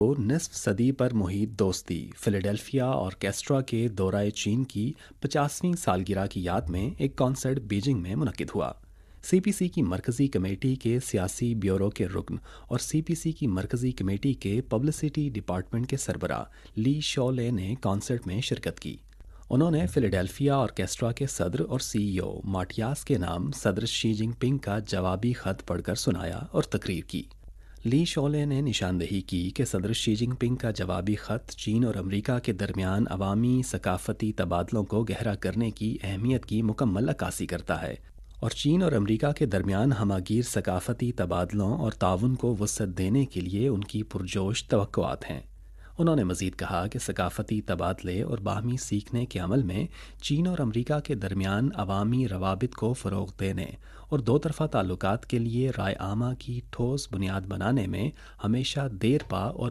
کو نصف صدی پر محیط دوستی فلیڈیلفیا آرکیسٹرا کے دورہ چین کی 50ویں سالگرہ کی یاد میں ایک کانسرٹ بیجنگ میں منعقد ہوا۔ سی پی سی کی مرکزی کمیٹی کے سیاسی بیورو کے رکن اور سی پی سی کی مرکزی کمیٹی کے پبلسٹی ڈپارٹمنٹ کے سربراہ لی شولے نے کانسرٹ میں شرکت کی۔ انہوں نے فلیڈیلفیا آرکیسٹرا کے صدر اور سی ای او ماٹیاس کے نام صدر شی جن پنگ کا جوابی خط پڑھ کر سنایا اور تقریر کی۔ لی شولے نے نشاندہی کی کہ صدر شی جن پنگ کا جوابی خط چین اور امریکہ کے درمیان عوامی ثقافتی تبادلوں کو گہرا کرنے کی اہمیت کی مکمل عکاسی کرتا ہے اور چین اور امریکہ کے درمیان ہمہ گیر ثقافتی تبادلوں اور تعاون کو وسعت دینے کے لیے ان کی پرجوش توقعات ہیں۔ انہوں نے مزید کہا کہ ثقافتی تبادلے اور باہمی سیکھنے کے عمل میں چین اور امریکہ کے درمیان عوامی روابط کو فروغ دینے اور دو طرفہ تعلقات کے لیے رائے عامہ کی ٹھوس بنیاد بنانے میں ہمیشہ دیر پا اور